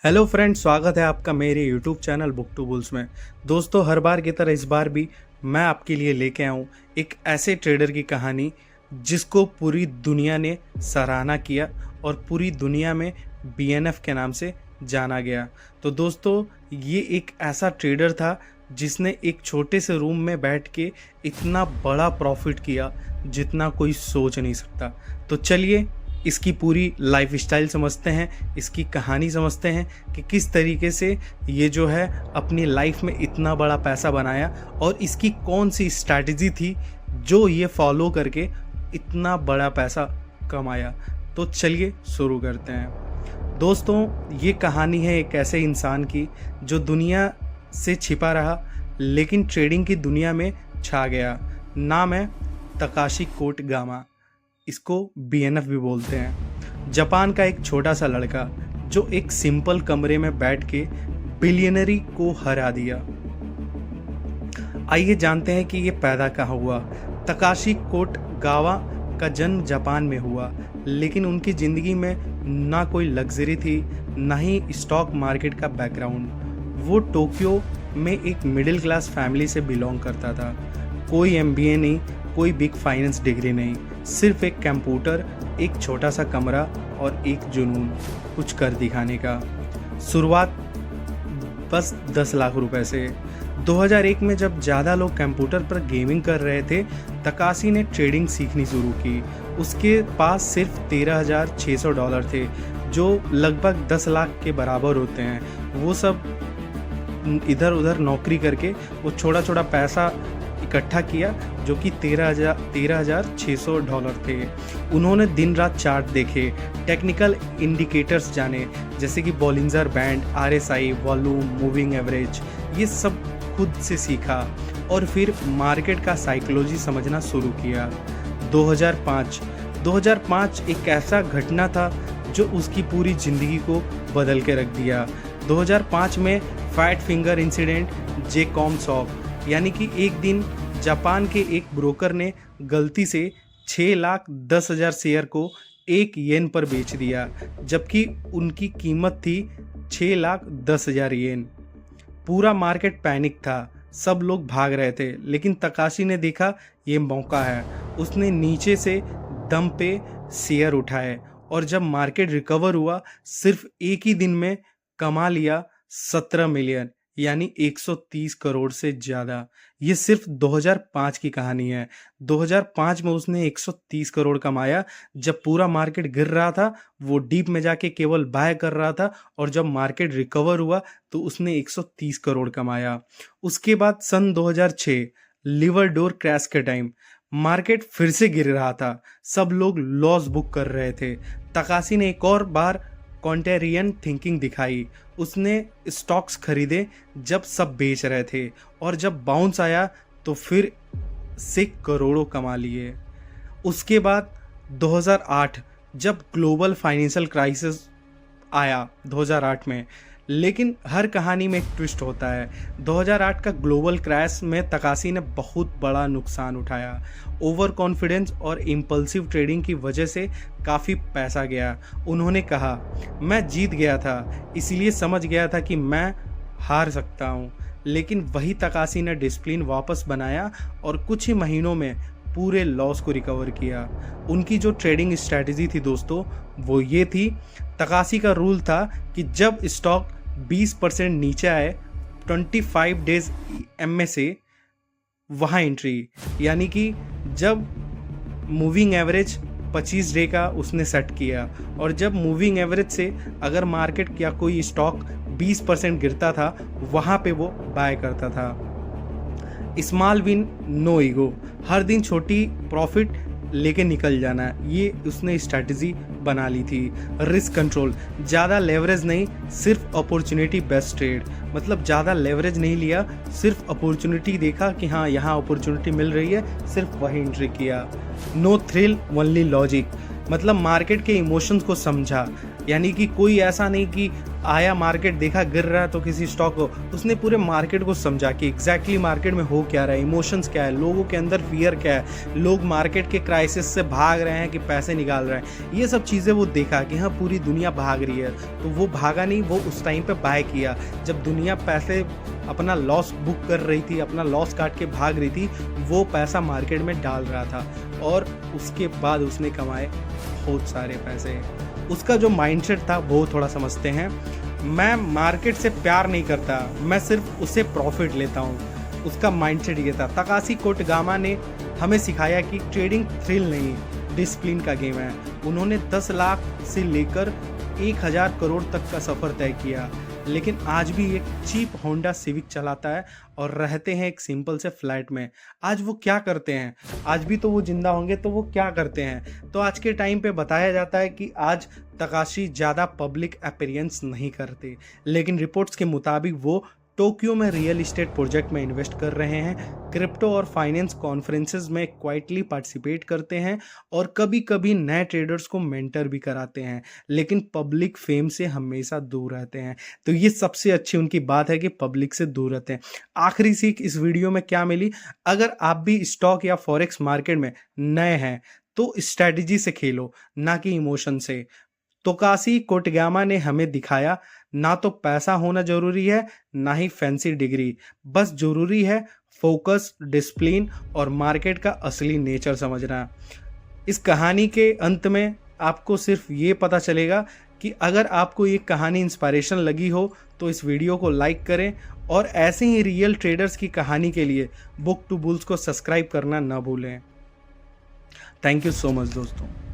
Hello friend, स्वागत है आपका मेरे YouTube channel book to bulls में। दोस्तों, हर बार की तरह इस बार भी मैं आपके लिए लेके आऊँ एक ऐसे ट्रेडर की कहानी जिसको पूरी दुनिया ने सराहना किया और पूरी दुनिया में बीएनएफ के नाम से जाना गया। तो दोस्तों, ये एक ऐसा ट्रेडर था जिसने एक छोटे से रूम में बैठ के इतना बड़ा प्रॉफिट किया जितना कोई सोच नहीं सकता। तो चलिए इसकी पूरी लाइफ स्टाइल समझते हैं, इसकी कहानी समझते हैं कि किस तरीके से ये जो है अपनी लाइफ में इतना बड़ा पैसा बनाया और इसकी कौन सी स्ट्रैटेजी थी जो ये फॉलो करके इतना बड़ा पैसा कमाया। तो चलिए शुरू करते हैं। दोस्तों, ये कहानी है एक ऐसे इंसान की जो दुनिया से छिपा रहा लेकिन ट्रेडिंग की दुनिया में छा गया। नाम है तकाशी कोटगामा, इसको बीएनएफ भी बोलते हैं। जापान का एक छोटा सा लड़का जो एक सिंपल कमरे में बैठ के बिलियनरी को हरा दिया। आइए जानते हैं कि ये पैदा कहाँ हुआ। तकाशी कोटगावा का जन्म जापान में हुआ, लेकिन उनकी ज़िंदगी में ना कोई लग्जरी थी ना ही स्टॉक मार्केट का बैकग्राउंड। वो टोक्यो में एक मिडिल क्लास फैमिली से बिलोंग करता था। कोई एमबीए नहीं, कोई बिग फाइनेंस डिग्री नहीं, सिर्फ एक कंप्यूटर, एक छोटा सा कमरा और एक जुनून कुछ कर दिखाने का। शुरुआत बस 10 लाख रुपए से। 2001 में जब ज़्यादा लोग कंप्यूटर पर गेमिंग कर रहे थे, तकाशी ने ट्रेडिंग सीखनी शुरू की। उसके पास सिर्फ $13,600 थे, जो लगभग 10 लाख के बराबर होते हैं। वो सब इधर उधर नौकरी करके वो छोटा छोटा पैसा इकट्ठा किया जो कि $13,600 थे। उन्होंने दिन रात चार्ट देखे, टेक्निकल इंडिकेटर्स जाने जैसे कि Bollinger band, RSI, volume, moving average, ये सब खुद से सीखा और फिर मार्केट का साइकोलॉजी समझना शुरू किया। 2005 एक ऐसा घटना था जो उसकी पूरी ज़िंदगी को बदल के रख दिया। 2005 में फैट फिंगर इंसिडेंट जे कॉमसॉक, यानी कि एक दिन जापान के एक ब्रोकर ने गलती से 6,10,000 शेयर को 1 येन पर बेच दिया, जबकि उनकी कीमत थी 6,10,000 येन। पूरा मार्केट पैनिक था, सब लोग भाग रहे थे, लेकिन तकाशी ने देखा ये मौका है। उसने नीचे से दम पे शेयर उठाए और जब मार्केट रिकवर हुआ, सिर्फ एक ही दिन में कमा लिया 17 मिलियन, यानी 130 करोड़ से ज़्यादा। ये सिर्फ 2005 की कहानी है। 2005 में उसने 130 करोड़ कमाया। जब पूरा मार्केट गिर रहा था, वो डीप में जाके केवल बाय कर रहा था, और जब मार्केट रिकवर हुआ तो उसने 130 करोड़ कमाया। उसके बाद सन 2006 लिवर डोर क्रैश के टाइम मार्केट फिर से गिर रहा था, सब लोग लॉस बुक कर रहे थे। तकाशी ने एक और बार कॉन्टेरियन थिंकिंग दिखाई। उसने स्टॉक्स खरीदे जब सब बेच रहे थे, और जब बाउंस आया तो फिर से करोड़ों कमा लिए। उसके बाद 2008 जब ग्लोबल फाइनेंशियल क्राइसिस आया 2008 में, लेकिन हर कहानी में एक ट्विस्ट होता है। 2008 का ग्लोबल क्रैश में तकाशी ने बहुत बड़ा नुकसान उठाया। ओवर कॉन्फिडेंस और इम्पल्सिव ट्रेडिंग की वजह से काफ़ी पैसा गया। उन्होंने कहा, मैं जीत गया था, इसलिए समझ गया था कि मैं हार सकता हूँ। लेकिन वही तकाशी ने डिसिप्लिन वापस बनाया और कुछ ही महीनों में पूरे लॉस को रिकवर किया। उनकी जो ट्रेडिंग स्ट्रैटेजी थी दोस्तों, वो ये थी। तकाशी का रूल था कि जब स्टॉक 20% नीचे आए 25 डेज एमए से वहाँ एंट्री, यानी कि जब मूविंग एवरेज 25 डे का उसने सेट किया, और जब मूविंग एवरेज से अगर मार्केट या कोई स्टॉक 20% गिरता था, वहाँ पे वो बाय करता था। स्मॉल विन नो ईगो, हर दिन छोटी प्रॉफिट लेके निकल जाना, ये उसने स्ट्रैटेजी बना ली थी। रिस्क कंट्रोल, ज़्यादा लेवरेज नहीं, सिर्फ अपॉर्चुनिटी बेस्ट ट्रेड, मतलब ज़्यादा लेवरेज नहीं लिया, सिर्फ अपॉर्चुनिटी देखा कि हाँ यहाँ अपॉर्चुनिटी मिल रही है, सिर्फ वही एंट्री किया। नो थ्रिल ओनली लॉजिक, मतलब मार्केट के इमोशंस को समझा। यानी कि कोई ऐसा नहीं कि आया मार्केट देखा गिर रहा है तो किसी स्टॉक को, उसने पूरे मार्केट को समझा कि एग्जैक्टली मार्केट में हो क्या रहा है, इमोशंस क्या है, लोगों के अंदर फियर क्या है, लोग मार्केट के क्राइसिस से भाग रहे हैं कि पैसे निकाल रहे हैं। ये सब चीज़ें वो देखा कि हाँ पूरी दुनिया भाग रही है, तो वो भागा नहीं, वो उस टाइम पे बाय किया जब दुनिया पैसे अपना लॉस बुक कर रही थी, अपना लॉस काट के भाग रही थी, वो पैसा मार्केट में डाल रहा था और उसके बाद उसने कमाए बहुत सारे पैसे। उसका जो माइंडसेट था वो थोड़ा समझते हैं। मैं मार्केट से प्यार नहीं करता, मैं सिर्फ उससे प्रॉफिट लेता हूँ। उसका माइंडसेट ये था। तकाशी कोटगामा ने हमें सिखाया कि ट्रेडिंग थ्रिल नहीं, डिसिप्लिन का गेम है। उन्होंने 10 लाख से लेकर 1000 करोड़ तक का सफ़र तय किया, लेकिन आज भी एक चीप होंडा सिविक चलाता है और रहते हैं एक सिंपल से फ्लैट में। आज वो क्या करते हैं? आज भी तो वो जिंदा होंगे तो वो क्या करते हैं? तो आज के टाइम पे बताया जाता है कि आज तकाशी ज़्यादा पब्लिक अपीयरेंस नहीं करते, लेकिन रिपोर्ट्स के मुताबिक वो टोक्यो में रियल इस्टेट प्रोजेक्ट में इन्वेस्ट कर रहे हैं, क्रिप्टो और फाइनेंस कॉन्फ्रेंसेस में क्वाइटली पार्टिसिपेट करते हैं और कभी कभी नए ट्रेडर्स को मेंटर भी कराते हैं, लेकिन पब्लिक फेम से हमेशा दूर रहते हैं। तो ये सबसे अच्छी उनकी बात है कि पब्लिक से दूर रहते हैं। आखिरी सीख इस वीडियो में क्या मिली? अगर आप भी स्टॉक या फॉरेक्स मार्केट में नए हैं तो स्ट्रैटेजी से खेलो, ना कि इमोशन से। तोकाशी कोटगामा ने हमें दिखाया ना तो पैसा होना जरूरी है, ना ही फैंसी डिग्री, बस जरूरी है फोकस, डिसिप्लिन और मार्केट का असली नेचर समझना। इस कहानी के अंत में आपको सिर्फ ये पता चलेगा कि अगर आपको ये कहानी इंस्पायरेशन लगी हो तो इस वीडियो को लाइक करें और ऐसे ही रियल ट्रेडर्स की कहानी के लिए बुक टू बुल्स को सब्सक्राइब करना ना भूलें। थैंक यू सो मच दोस्तों।